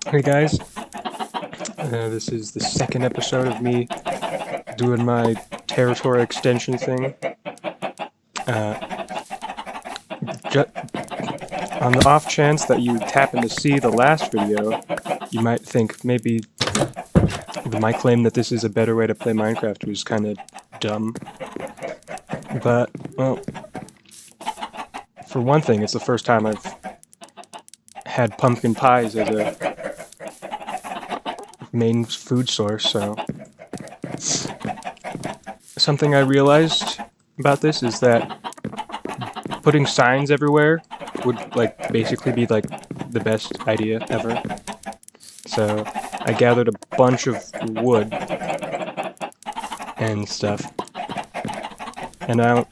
Hey guys, this is the second episode of me doing my territory extension thing. Uh, ju- on the off chance that you happen to see the last video, you might think maybe my claim that this is a better way to play Minecraft was kind of dumb. But, well, for one thing, it's the first time I've had pumpkin pies as a main food source, so something I realized about this is that putting signs everywhere would basically be the best idea ever. So I gathered a bunch of wood and stuff, and I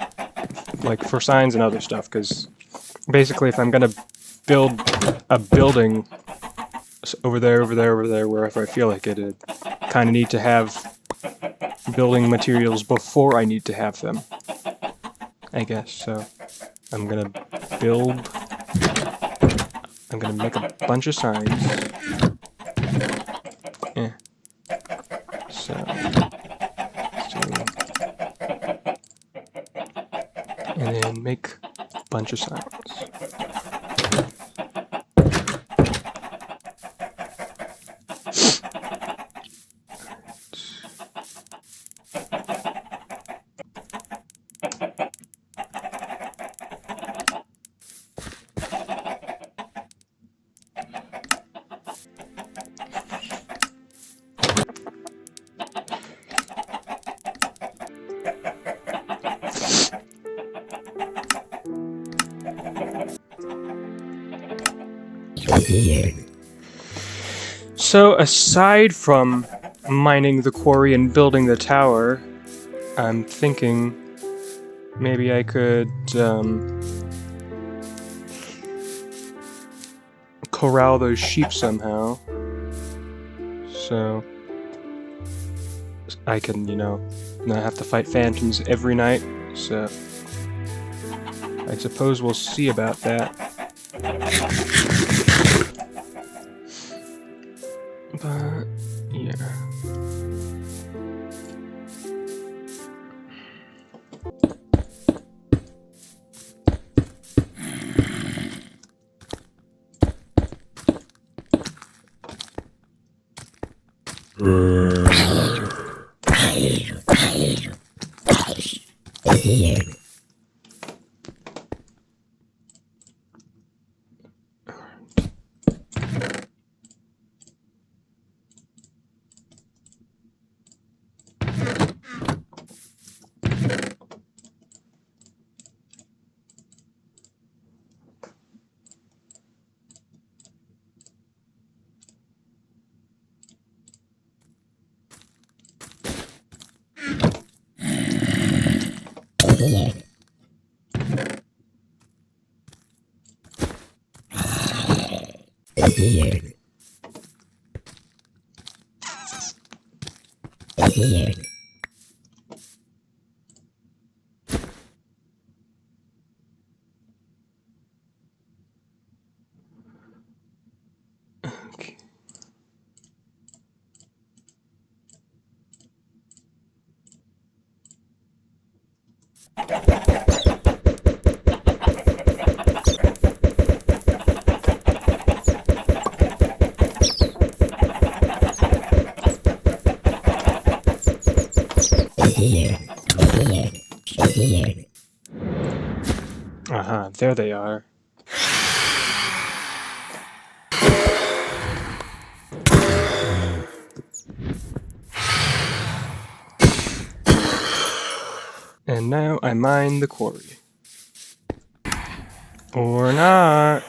for signs and other stuff, because basically if I'm gonna build a building over there, wherever I feel like it, I kind of need to have building materials before I need to have them, I guess. So I'm gonna build. I'm gonna make a bunch of signs. So, and then make a bunch of signs. So aside from mining the quarry and building the tower, I'm thinking maybe I could corral those sheep somehow, so I can, not have to fight phantoms every night. So I suppose we'll see about that. But yeah. Okay. There they are. And now I mine the quarry. Or not.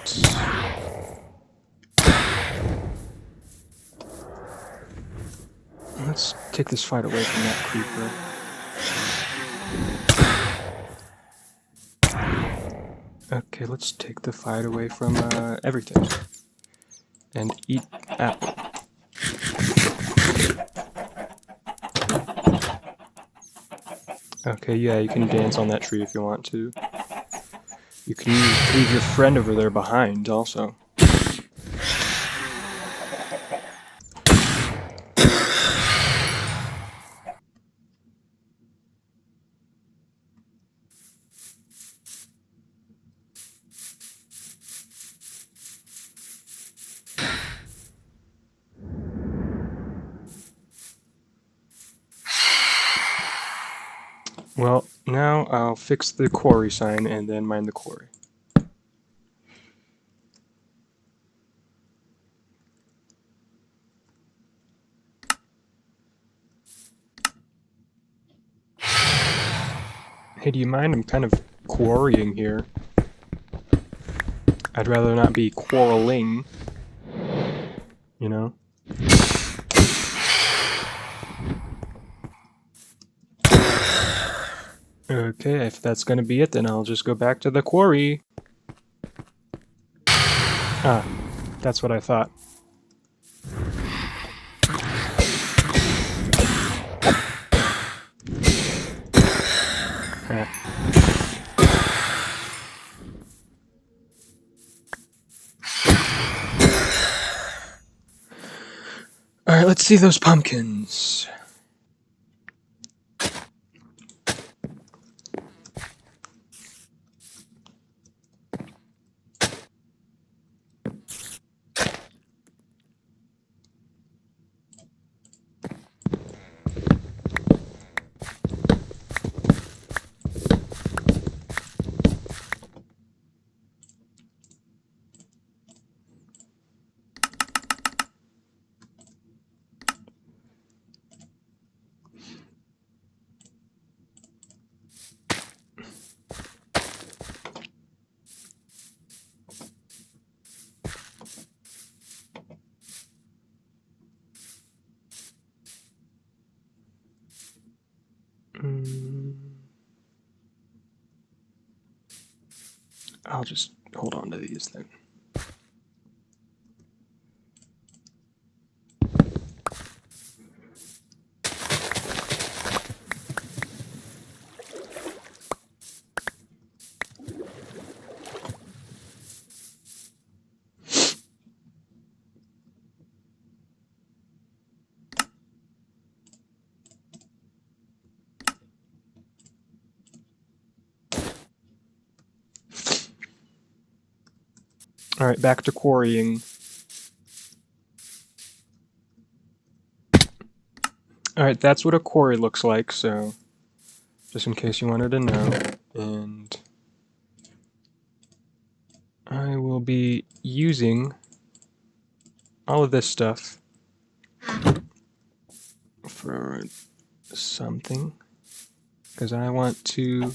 Let's take this fight away from that creeper. Okay, let's take the fight away from everything. And eat apple. Okay, yeah, you can dance on that tree if you want to. You can leave your friend over there behind, also. Well, now I'll fix the quarry sign and then mine the quarry. Hey, do you mind? I'm kind of quarrying here. I'd rather not be quarreling, you know? Okay, if that's gonna be it, then I'll just go back to the quarry. Ah, that's what I thought. Alright, let's see those pumpkins. I'll just hold on to these then. Alright, back to quarrying. Alright, that's what a quarry looks like, so just in case you wanted to know. And I will be using all of this stuff for something, because I want to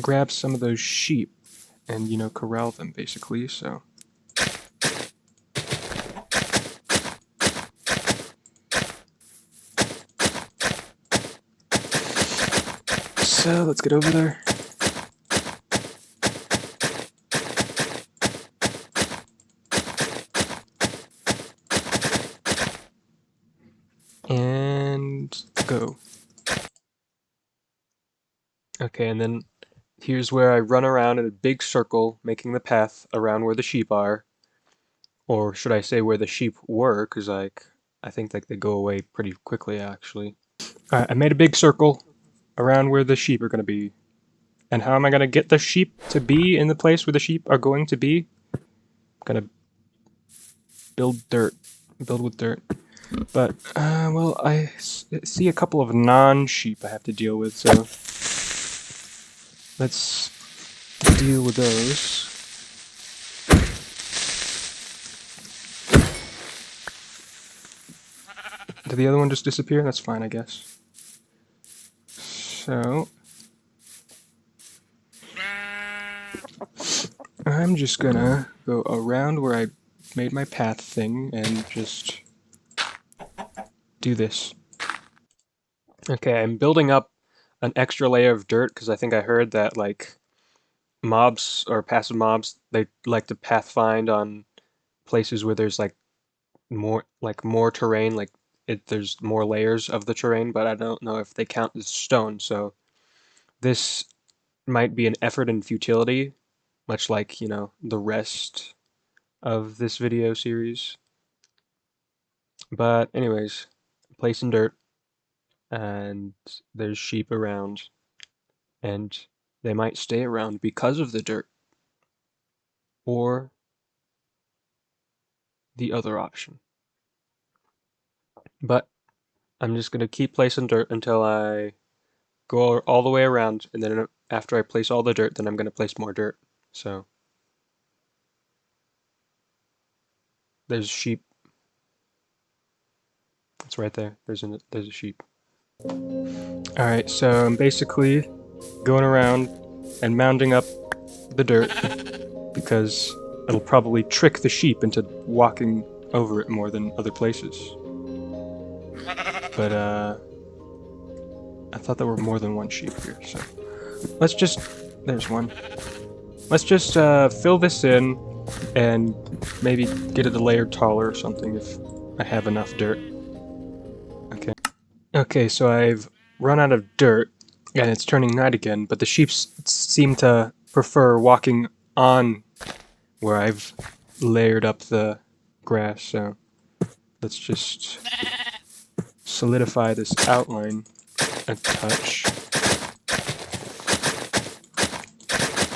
grab some of those sheep and, you know, corral them basically, so. So let's get over there. And go. Okay, and then here's where I run around in a big circle, making the path around where the sheep are. Or should I say where the sheep were, because like, I think like they go away pretty quickly actually. Alright, I made a big circle around where the sheep are going to be. And how am I going to get the sheep to be in the place where the sheep are going to be? I'm going to build dirt. Build with dirt. But, well, I see a couple of non-sheep I have to deal with, so let's deal with those. Did the other one just disappear? That's fine, I guess. So, I'm just gonna go around where I made my path thing and just do this. Okay, I'm building up an extra layer of dirt because I think I heard that like mobs or passive mobs, they like to pathfind on places where there's like more terrain, like there's more layers of the terrain, but I don't know if they count as stone. So this might be an effort in futility, much like, you know, the rest of this video series. But anyways, placing dirt, and there's sheep around, and they might stay around because of the dirt, or the other option. But I'm just gonna keep placing dirt until I go all the way around, and then after I place all the dirt, then I'm gonna place more dirt. So there's sheep. It's right there. There's a sheep. All right, so I'm basically going around and mounding up the dirt because it'll probably trick the sheep into walking over it more than other places. But I thought there were more than one sheep here, so let's just... There's one. Let's just fill this in and maybe get it a layer taller or something if I have enough dirt. Okay. Okay, so I've run out of dirt and it's turning night again, but the sheep seem to prefer walking on where I've layered up the grass, so let's just solidify this outline a touch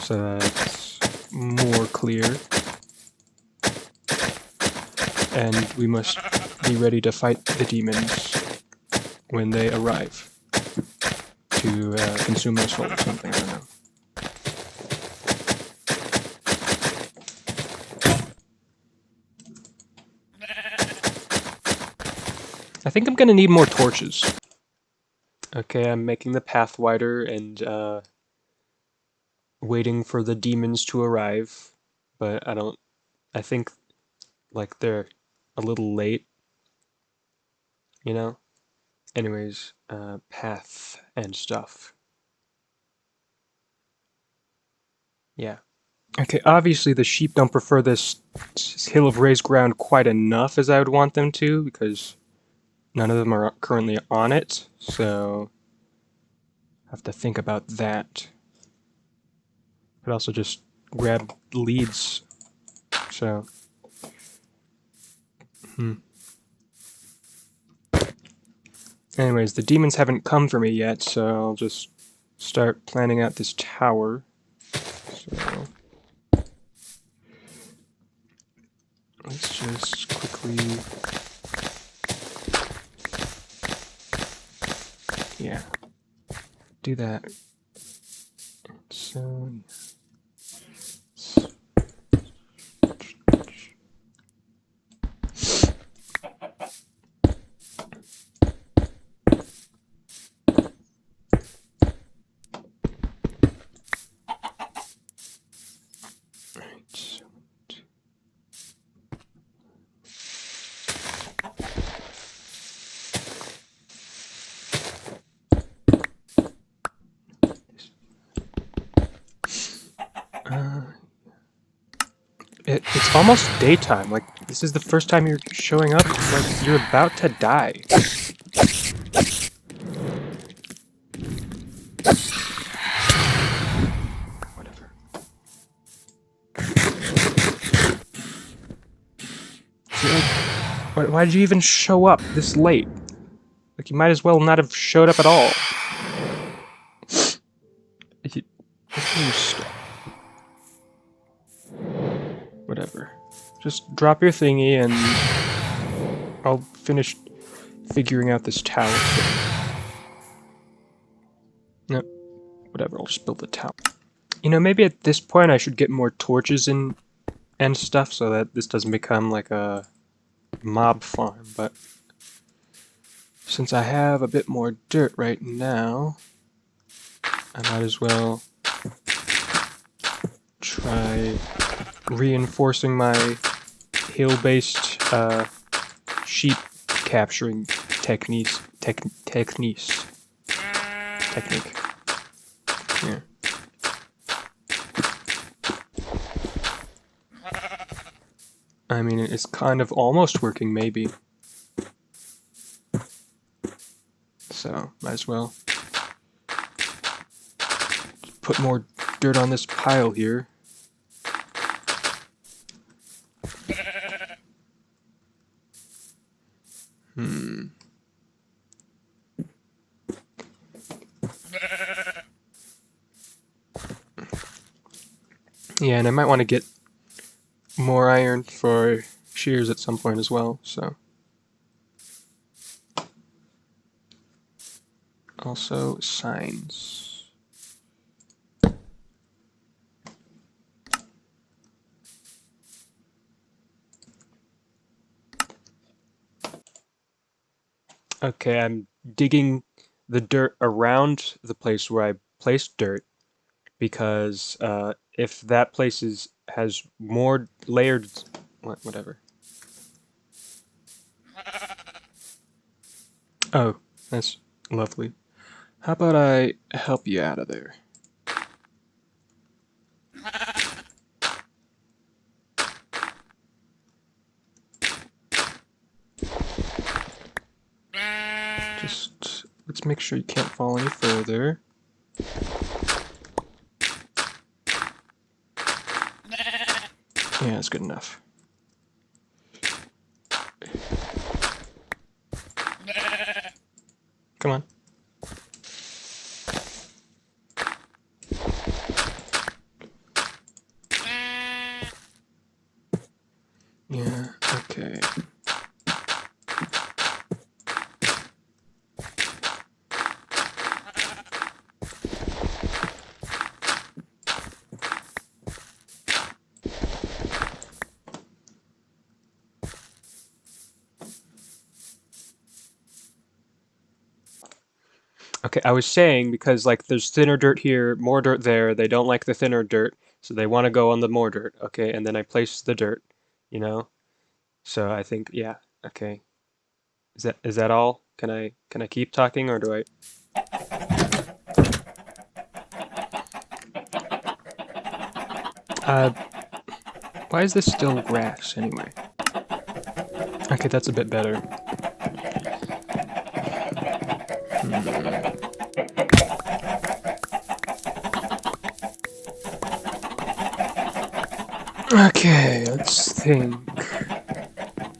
so that's more clear. And we must be ready to fight the demons when they arrive to consume our soul or something, I don't know. I think I'm gonna need more torches. Okay, I'm making the path wider and waiting for the demons to arrive, but I think like they're a little late, you know? Anyways, path and stuff. Yeah. Okay, obviously the sheep don't prefer this hill of raised ground quite enough as I would want them to, because none of them are currently on it, so I have to think about that. Could also just grab leads, so... Anyways, the demons haven't come for me yet, so I'll just start planning out this tower. So... let's just quickly... yeah. Do that. So... it's almost daytime. Like, this is the first time you're showing up. Like, you're about to die. Whatever. See, like, why did you even show up this late? Like, you might as well not have showed up at all. Whatever. Just drop your thingy and I'll finish figuring out this tower thing. No, whatever, I'll just build the tower. You know, maybe at this point I should get more torches and stuff so that this doesn't become like a mob farm, but since I have a bit more dirt right now, I might as well try reinforcing my hill-based sheep capturing technique. Yeah. I mean, it's kind of almost working, maybe. So, might as well put more dirt on this pile here. Yeah, and I might want to get more iron for shears at some point as well, so... Also, signs. Okay, I'm digging the dirt around the place where I placed dirt because if that place has more layered, whatever. Oh, that's lovely. How about I help you out of there? Just let's make sure you can't fall any further. Yeah, that's good enough. Come on. Yeah, okay. Okay, I was saying because like there's thinner dirt here, more dirt there. They don't like the thinner dirt, so they want to go on the more dirt. Okay, and then I place the dirt, you know. So I think yeah. Okay, is that all? Can I keep talking or do I? Uh, why is this still grass anyway? Okay, that's a bit better. Okay, let's think.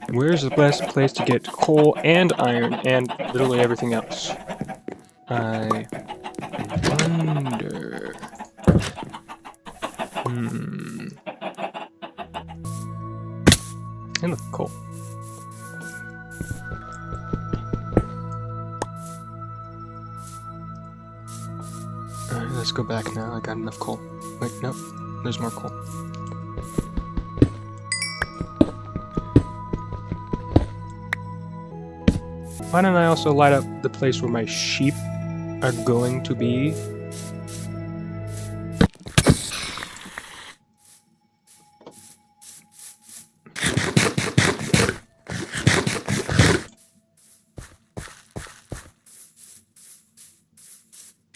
Where's the best place to get coal and iron and literally everything else? I wonder. Hmm. And look, coal. Alright, let's go back now. I got enough coal. Wait, no. There's more coal. Why don't I also light up the place where my sheep are going to be?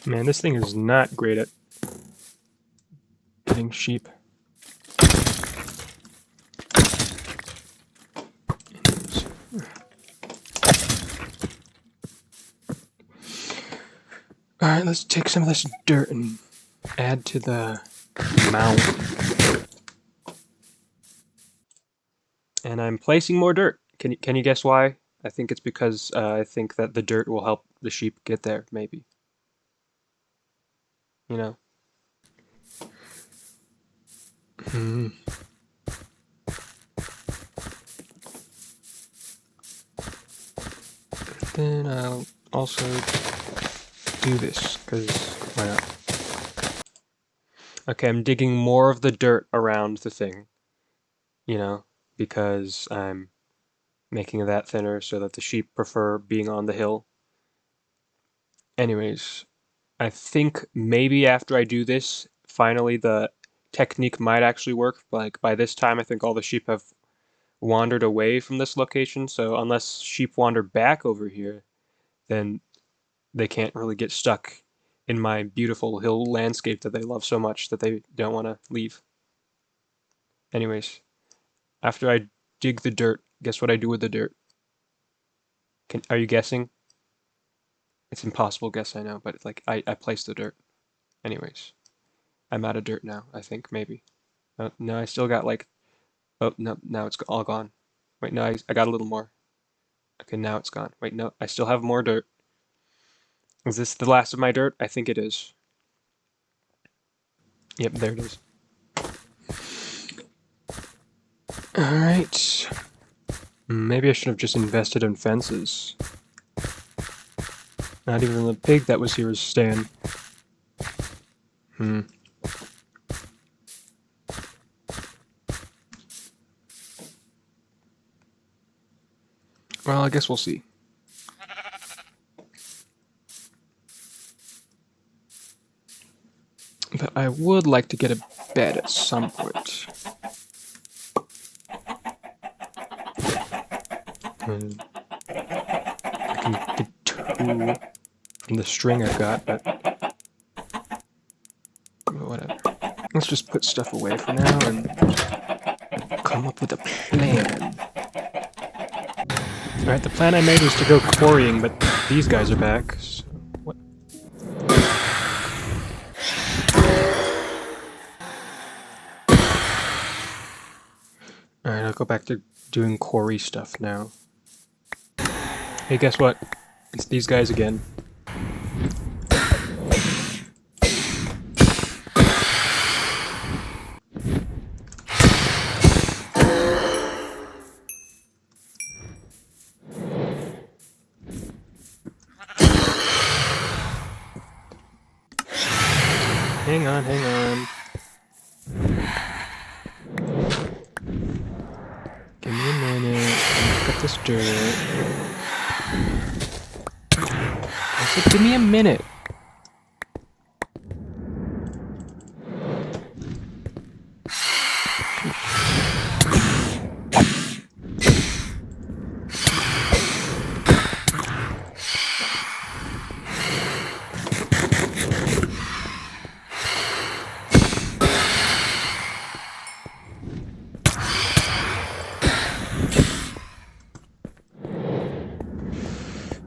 Man, this thing is not great at getting sheep. Alright, let's take some of this dirt and add to the mound. And I'm placing more dirt. Can you guess why? I think it's because I think that the dirt will help the sheep get there, maybe. You know? Hmm. Then I'll also do this, because why not? Okay, I'm digging more of the dirt around the thing, you know, because I'm making that thinner so that the sheep prefer being on the hill. Anyways, I think maybe after I do this, finally the technique might actually work. Like by this time, I think all the sheep have wandered away from this location, so unless sheep wander back over here, then they can't really get stuck in my beautiful hill landscape that they love so much that they don't want to leave. Anyways, after I dig the dirt, guess what I do with the dirt? Are you guessing? It's impossible to guess, I know, but like I place the dirt. Anyways, I'm out of dirt now, I think, maybe. No, I still got like, oh, no, now it's all gone. Wait, no, I got a little more. Okay, now it's gone. Wait, no, I still have more dirt. Is this the last of my dirt? I think it is. Yep, there it is. Alright. Maybe I should have just invested in fences. Not even the pig that was here is staying. Hmm. Well, I guess we'll see. But I would like to get a bed at some point. And I can get 2 from the string I've got, but whatever. Let's just put stuff away for now and come up with a plan. Alright, the plan I made was to go quarrying, but these guys are back. So what? Alright, I'll go back to doing quarry stuff now. Hey, guess what? It's these guys again. Hang on, hang on. Give me a minute. Look at this dirt. I said, give me a minute.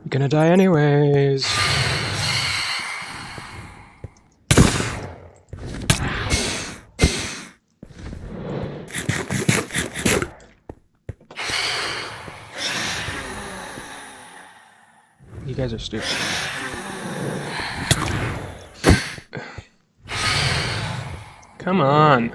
You're gonna die anyways. You guys are stupid. Come on.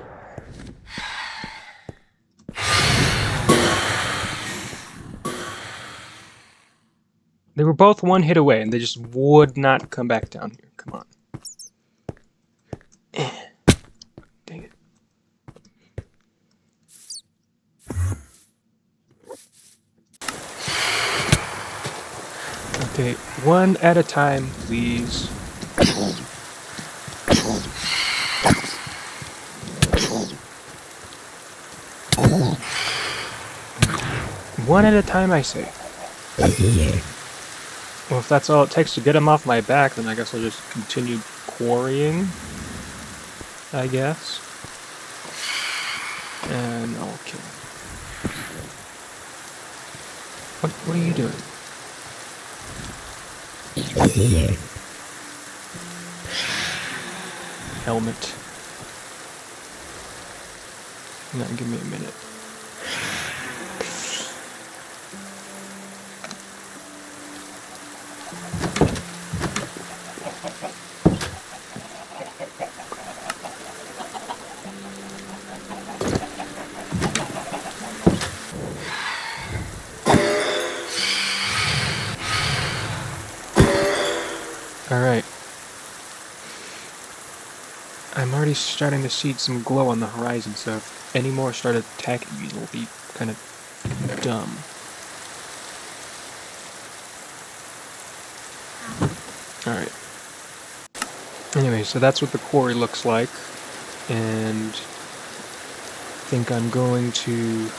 They were both 1 hit away, and they just would not come back down here. Come on. Dang it. Okay, 1 at a time, please. 1 at a time, I say. Well, if that's all it takes to get him off my back, then I guess I'll just continue quarrying. I guess. And I'll kill him. What are you doing? Helmet. Now give me a minute. Alright. I'm already starting to see some glow on the horizon, so if any more start attacking me, it'll be kind of dumb. Alright. Anyway, so that's what the quarry looks like, and I think I'm going to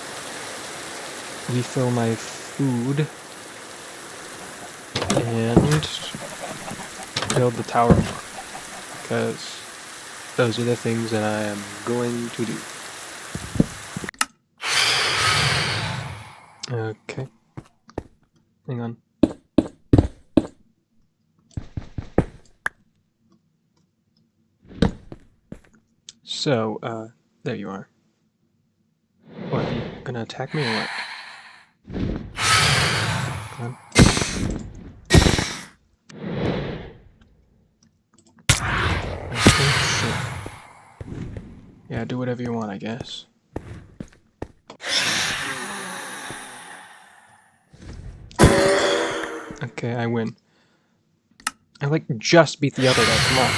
refill my food and build the tower more, because those are the things that I am going to do. Okay. Hang on. So, there you are. What, are you gonna attack me or what? Come on. Okay, sure. Yeah, do whatever you want, I guess. Okay, I win. I like just beat the other guy, come on.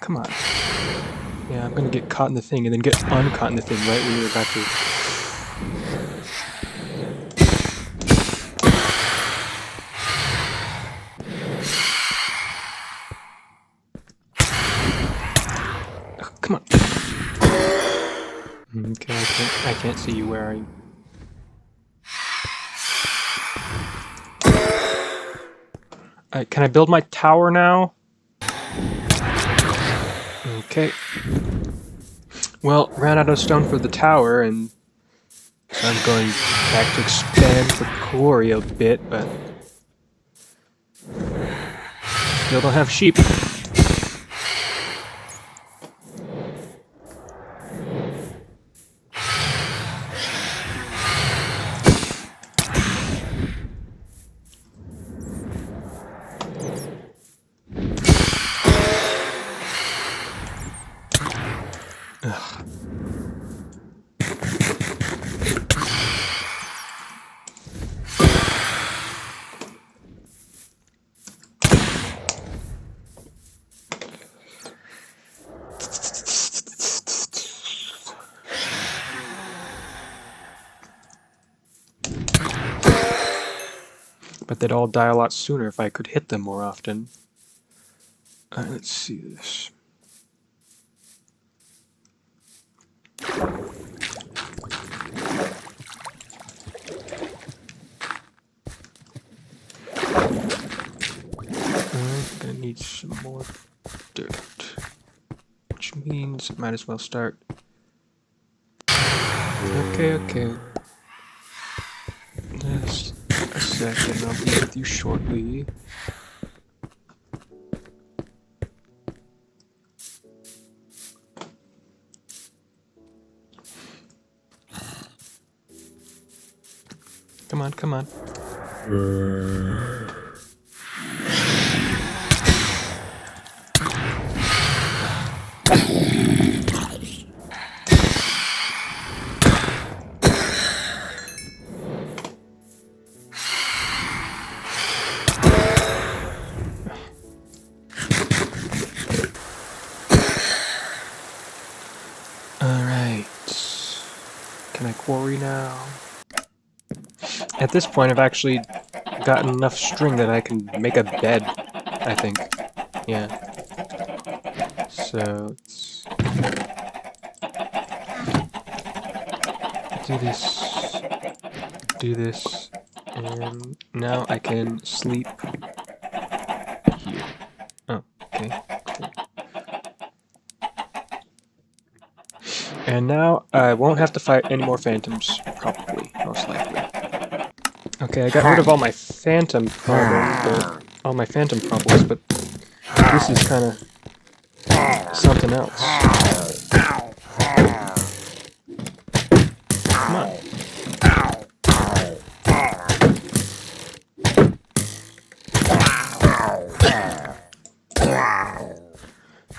Come on. Yeah, I'm gonna get caught in the thing and then get uncaught in the thing right when you're about to... Oh, come on. Okay, I can't see you. Where are you? Alright, can I build my tower now? Okay. Well, ran out of stone for the tower, and so I'm going back to expand the quarry a bit, but still don't have sheep. Ugh. But they'd all die a lot sooner if I could hit them more often. Let's see this. I'm gonna need some more dirt, which means I might as well start. Okay. Just a second, I'll be with you shortly. Come on. Alright. Can I quarry now? At this point, I've actually gotten enough string that I can make a bed, I think. Yeah. So, let's do this, and now I can sleep here. Oh, okay, cool. And now I won't have to fight any more phantoms, probably, most likely. Okay, I got rid of all my phantom problems, but this is kind of something else. Come on.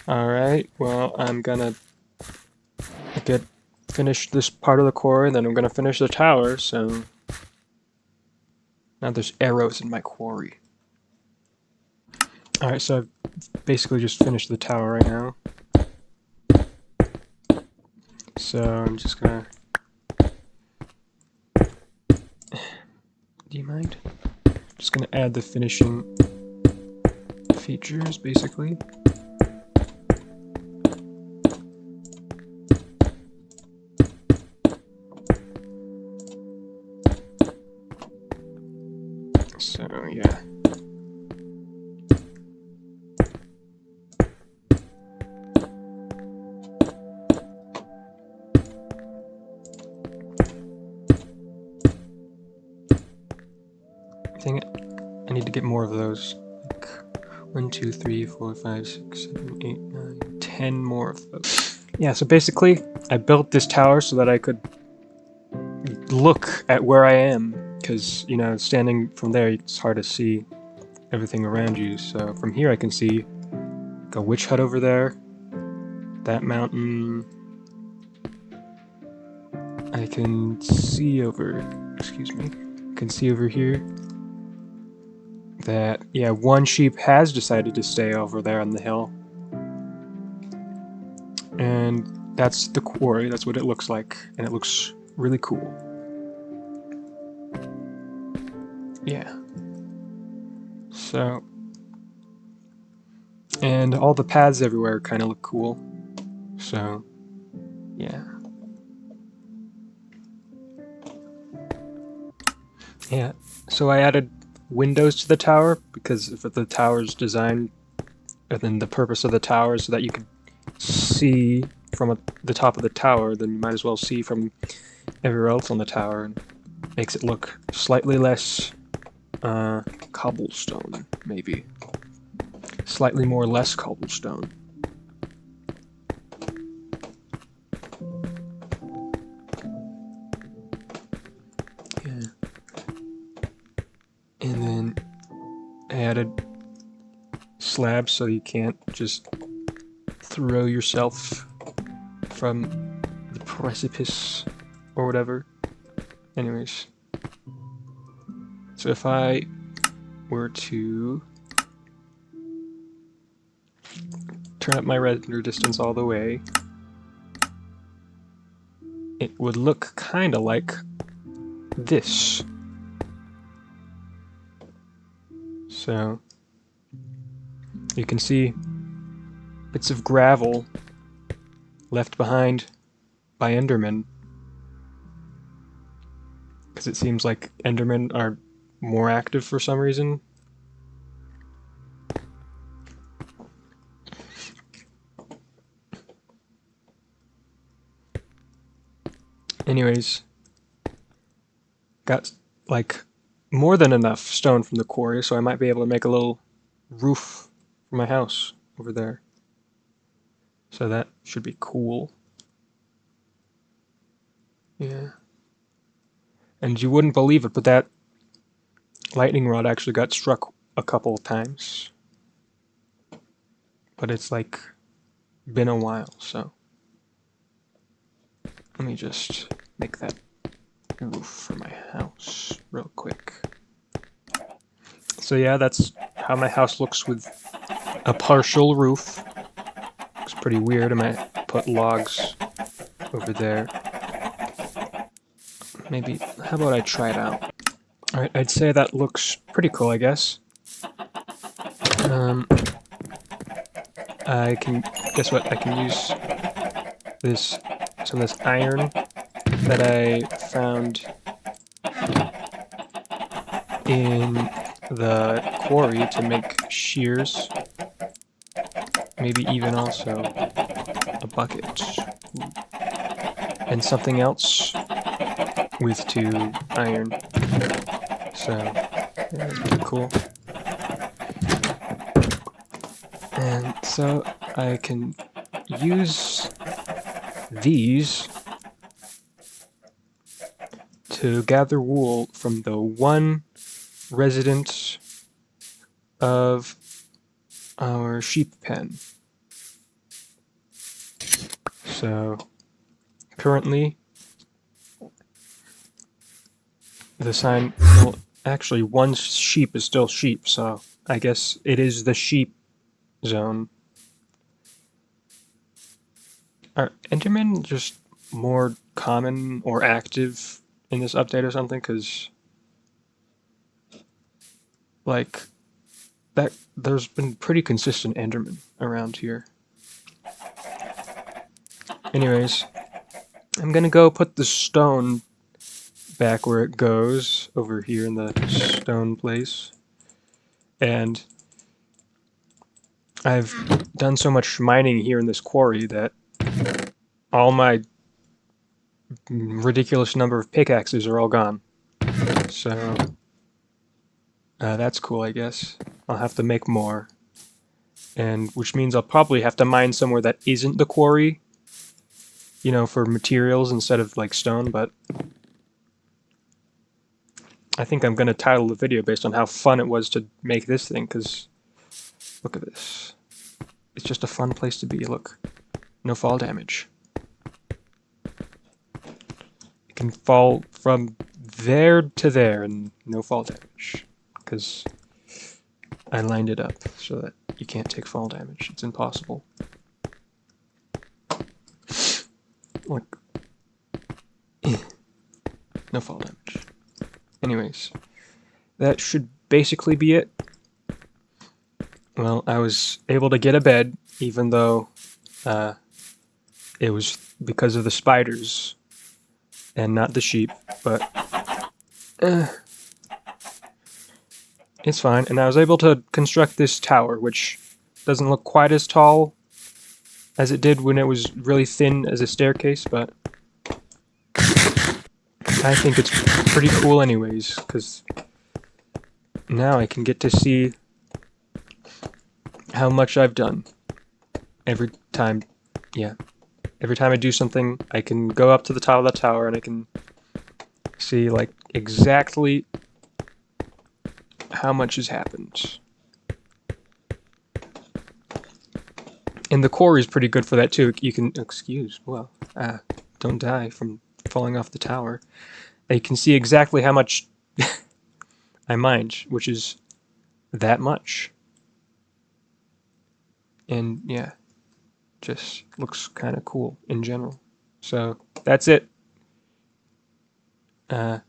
Alright, well, I'm gonna finish this part of the core, and then I'm gonna finish the tower, so... Now there's arrows in my quarry. Alright, so I've basically just finished the tower right now. So I'm just gonna... Do you mind? Just gonna add the finishing features, basically. So, yeah. Dang it. I need to get more of those. Like 1, 2, 3, 4, 5, 6, 7, 8, 9, 10 more of those. Yeah, so basically, I built this tower so that I could look at where I am, because, you know, standing from there, it's hard to see everything around you. So from here I can see a witch hut over there, that mountain. I can see over, excuse me, I can see over here that, yeah, one sheep has decided to stay over there on the hill. And that's the quarry, that's what it looks like, and it looks really cool. Yeah. So, and all the paths everywhere kind of look cool. So, yeah. Yeah, so I added windows to the tower, because if the tower's designed, and then the purpose of the tower is so that you can see from the top of the tower, then you might as well see from everywhere else on the tower, and makes it look slightly less cobblestone, maybe. Slightly more less cobblestone. Yeah. And then I added slabs so you can't just throw yourself from the precipice or whatever. Anyways. So if I were to turn up my render distance all the way, it would look kind of like this. So you can see bits of gravel left behind by Endermen, because it seems like Endermen are more active for some reason. Anyways, got like more than enough stone from the quarry, so I might be able to make a little roof for my house over there. So that should be cool. Yeah. And you wouldn't believe it, but that lightning rod actually got struck a couple of times. But it's like been a while, so let me just make that roof for my house real quick. So yeah, that's how my house looks with a partial roof. Looks pretty weird. I might put logs over there. Maybe, how about I try it out? Alright, I'd say that looks pretty cool, I guess. I can, guess what, I can use this, some of this iron that I found in the quarry to make shears. Maybe even also a bucket. And something else with 2 iron. So, yeah, that's pretty cool. And so I can use these to gather wool from the one resident of our sheep pen. So currently the sign, well, actually one sheep is still sheep, so I guess it is the sheep zone. Are Endermen just more common or active in this update or something? Because, like, that there's been pretty consistent Endermen around here. Anyways, I'm gonna go put the stone back where it goes, over here in the stone place. And I've done so much mining here in this quarry that all my ridiculous number of pickaxes are all gone. So that's cool, I guess. I'll have to make more. And which means I'll probably have to mine somewhere that isn't the quarry, you know, for materials instead of like stone, but I think I'm going to title the video based on how fun it was to make this thing, because look at this. It's just a fun place to be. Look, no fall damage. It can fall from there to there and no fall damage, because I lined it up so that you can't take fall damage. It's impossible. Look. No fall damage. Anyways, that should basically be it. Well, I was able to get a bed, even though it was because of the spiders and not the sheep, but it's fine. And I was able to construct this tower, which doesn't look quite as tall as it did when it was really thin as a staircase, but I think it's pretty cool anyways, because now I can get to see how much I've done. Every time I do something, I can go up to the top of the tower and I can see like exactly how much has happened. And the quarry is pretty good for that too. You can, don't die from falling off the tower. You can see exactly how much I mined, which is that much. And yeah, just looks kind of cool in general. So that's it. Pi